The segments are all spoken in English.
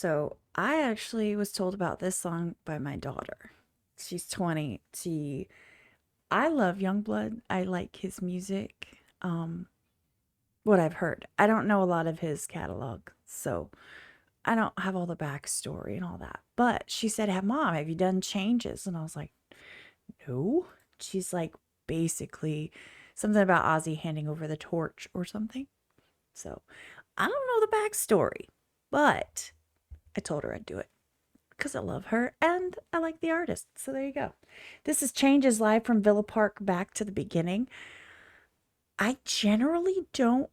So I actually was told about this song by my daughter. She's 20. I love Yungblud. I like his music. What I've heard. I don't know a lot of his catalog, so I don't have all the backstory and all that. But she said, "Hey, Mom, have you done changes?" And I was like, "No." She's like, basically something about Ozzy handing over the torch or something. So I don't know the backstory, but I told her I'd do it because I love her and I like the artist. So there you go. This is Changes live from Villa Park back to the beginning. I generally don't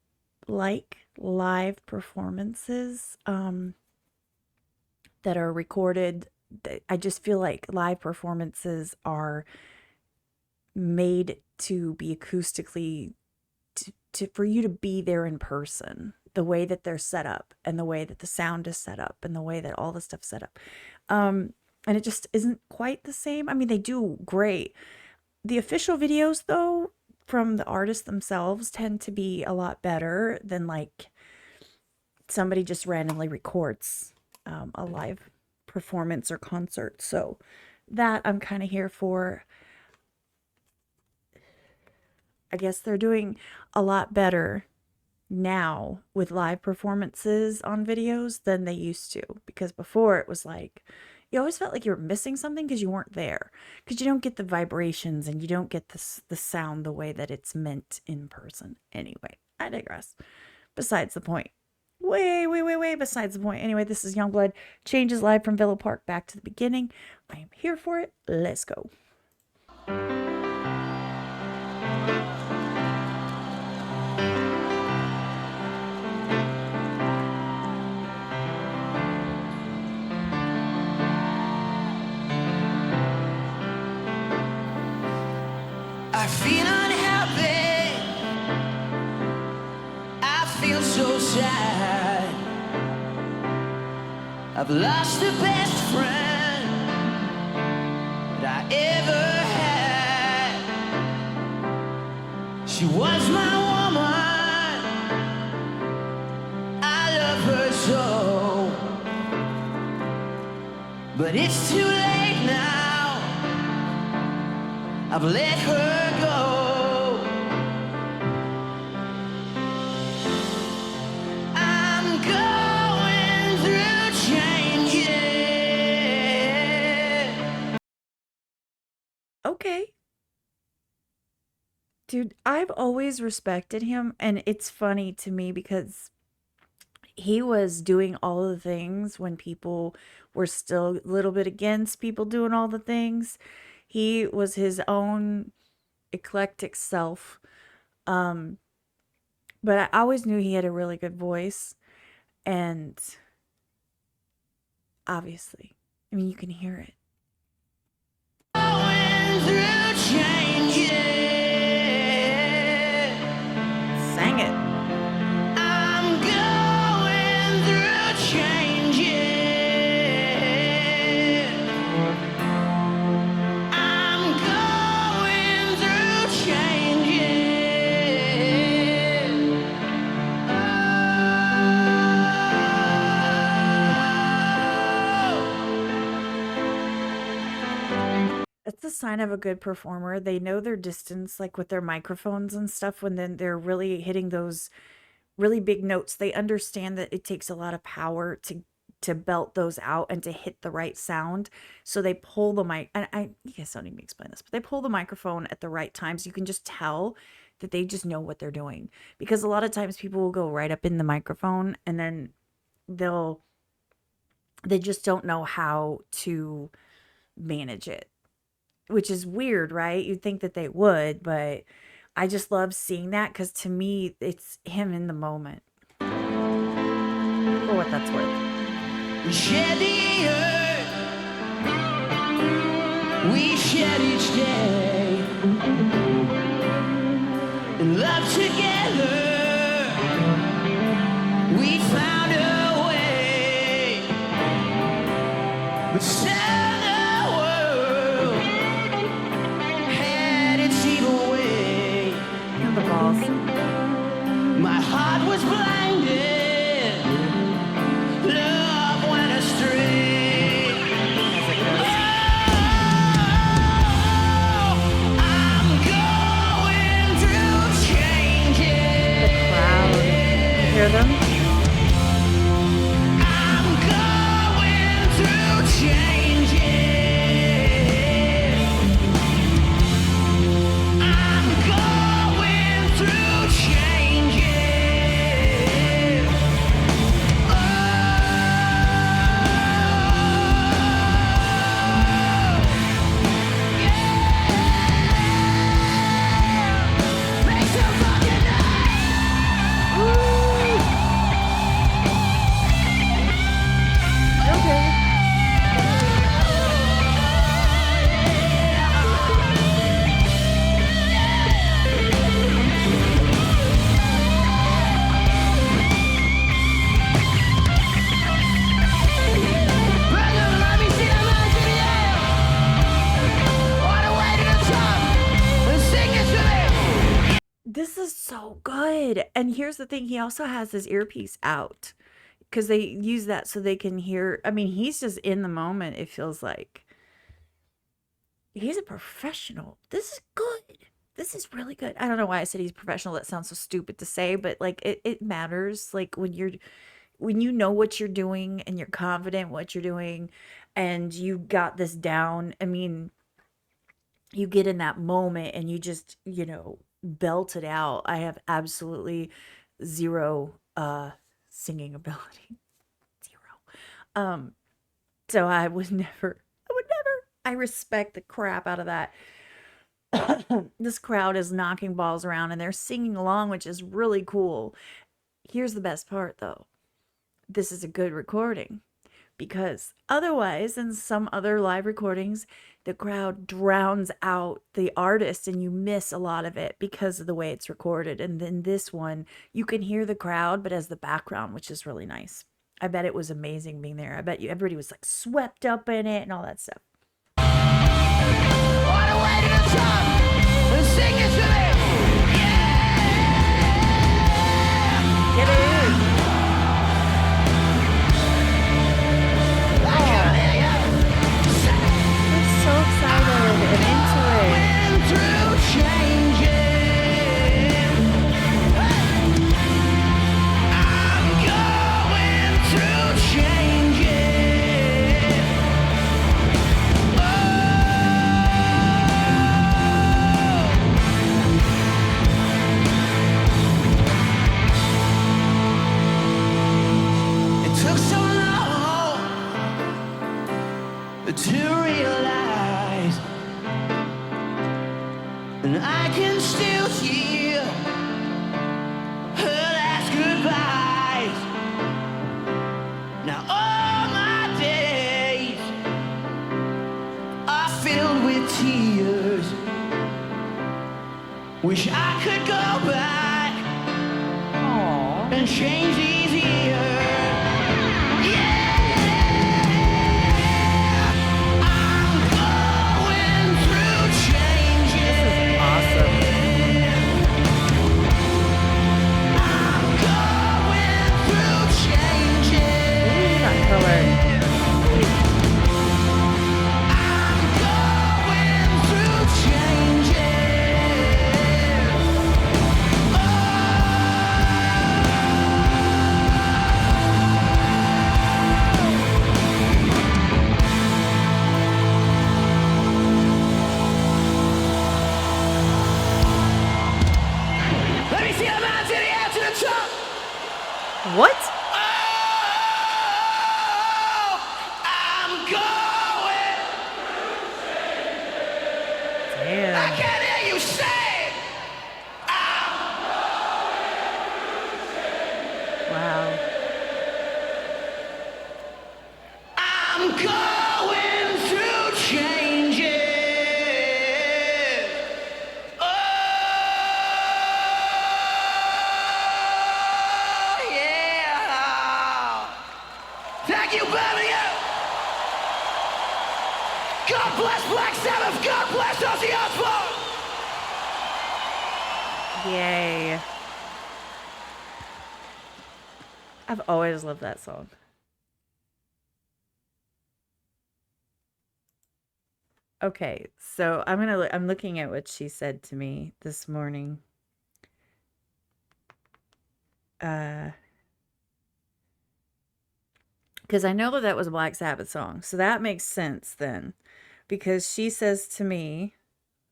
like live performances that are recorded. I just feel like live performances are made to be acoustically for you to be there in person, the way that they're set up and the way that the sound is set up and the way that all the stuff's set up. And it just isn't quite the same. I mean, they do great. The official videos, though, from the artists themselves tend to be a lot better than like somebody just randomly records a live performance or concert. So that I'm kind of here for. I guess they're doing a lot better now with live performances on videos than they used to, because before it was like you always felt like you were missing something because you weren't there, because you don't get the vibrations and you don't get the sound the way that it's meant in person. Anyway, I digress. Besides the point. Way besides the point. Anyway, this is Yungblud. Changes live from Villa Park back to the beginning. I am here for it. Let's go. I feel unhappy, I feel so sad. I've lost the best friend that I ever had. She was my woman, I love her so. But it's too late now, I've let her go. I'm going through changes. Okay. Dude, I've always respected him, and it's funny to me because he was doing all of the things when people were still a little bit against people doing all the things. He was his own eclectic self. Um, but I always knew he had a really good voice. And obviously, I mean, you can hear it. Going through changes. Sang it. I'm going through changes. I'm going through changes. That's the sign of a good performer. They know their distance, like with their microphones and stuff, when then they're really hitting those really big notes. They understand that it takes a lot of power to belt those out and to hit the right sound. So they pull the mic, and you guys don't need me to explain this, but they pull the microphone at the right times. You can just tell that they just know what they're doing, because a lot of times people will go right up in the microphone and then they just don't know how to manage it, which is weird, right? You'd think that they would, but I just love seeing that because to me, it's him in the moment. For what that's worth. We shed the earth, we shed each day, and love together, we found a way. But still the world had its evil way. You're the boss. My heart was blinded, love went good. And here's the thing, he also has his earpiece out because they use that so they can hear. I mean, he's just in the moment, it feels like. He's a professional. This is good. This is really good. I don't know why I said he's professional. That sounds so stupid to say, but like it matters. Like when you know what you're doing and you're confident what you're doing and you got this down. I mean, you get in that moment and you just, belt it out. I have absolutely zero singing ability. Zero. So I respect the crap out of that. This crowd is knocking balls around and they're singing along, which is really cool. Here's the best part though. This is a good recording because otherwise, in some other live recordings, the crowd drowns out the artist and you miss a lot of it because of the way it's recorded. And then this one, you can hear the crowd, but as the background, which is really nice. I bet it was amazing being there. I bet you everybody was like swept up in it and all that stuff. On the way to the top, and sing it to me. Yeah. Get in. I can hear you. I'm so excited and into it. Going through changes. I'm going through changes. It took so long to realize, and I can still hear her last goodbyes. Now all my days are filled with tears. Wish I could go back Aww. and change these years. Yeah, I'm going through changes. Awesome. I'm going through changes. That color. I'm going through changes. Let me see the mountains in the air to the top. What? Oh, I'm going. I Damn. can't hear you say. Wow. I'm going through changes. Oh, yeah. Thank you, Birmingham. God bless Black Sabbath. God bless Ozzy Osbourne. Yay. I've always loved that song. Okay, so I'm looking at what she said to me this morning. Because I know that was a Black Sabbath song, so that makes sense then. Because she says to me,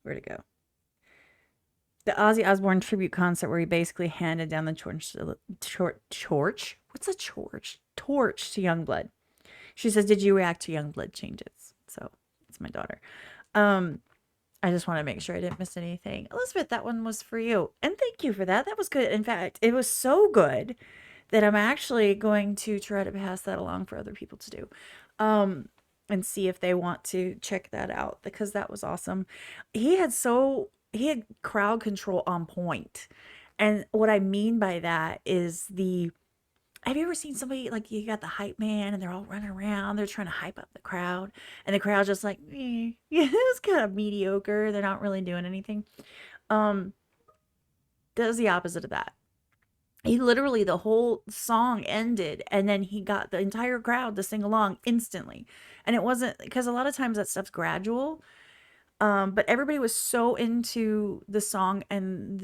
where'd it go? The Ozzy Osbourne tribute concert where he basically handed down the torch. What's a torch? Torch to Yungblud. She says, "Did you react to Yungblud changes?" So it's my daughter. I just want to make sure I didn't miss anything. Elizabeth, that one was for you, and thank you for that. That was good. In fact, it was so good that I'm actually going to try to pass that along for other people to do, and see if they want to check that out because that was awesome. He had crowd control on point. And what I mean by that is have you ever seen somebody like you got the hype man and they're all running around, they're trying to hype up the crowd and the crowd's just like, yeah, it's kind of mediocre. They're not really doing anything. That was the opposite of that. He literally, the whole song ended, and then he got the entire crowd to sing along instantly. And it wasn't because a lot of times that stuff's gradual. But everybody was so into the song, and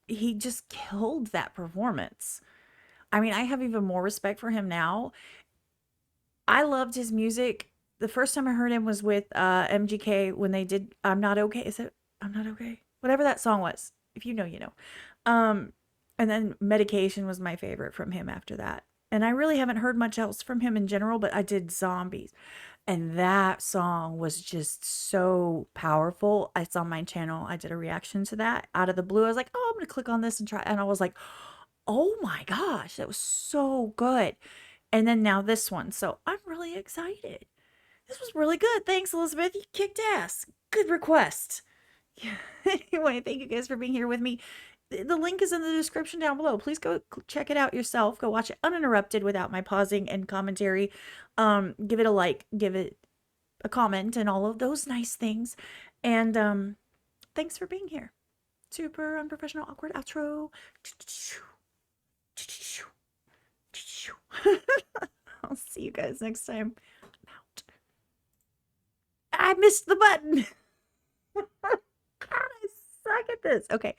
he just killed that performance. I mean, I have even more respect for him now. I loved his music. The first time I heard him was with MGK when they did I'm Not Okay. Is it I'm Not Okay? Whatever that song was. If you know, you know. Um, and then Medication was my favorite from him after that. And I really haven't heard much else from him in general, but I did Zombies. And that song was just so powerful. It's on my channel. I did a reaction to that out of the blue. I was like, oh, I'm going to click on this and try. And I was like, oh my gosh, that was so good. And then now this one. So I'm really excited. This was really good. Thanks, Elizabeth. You kicked ass. Good request. Yeah. Anyway, thank you guys for being here with me. The link is in the description down below. Please go check it out yourself. Go watch it uninterrupted without my pausing and commentary. Give it a like, give it a comment, and all of those nice things. And thanks for being here. Super unprofessional, awkward outro. I'll see you guys next time. I'm out. I missed the button. God, I suck at this. Okay.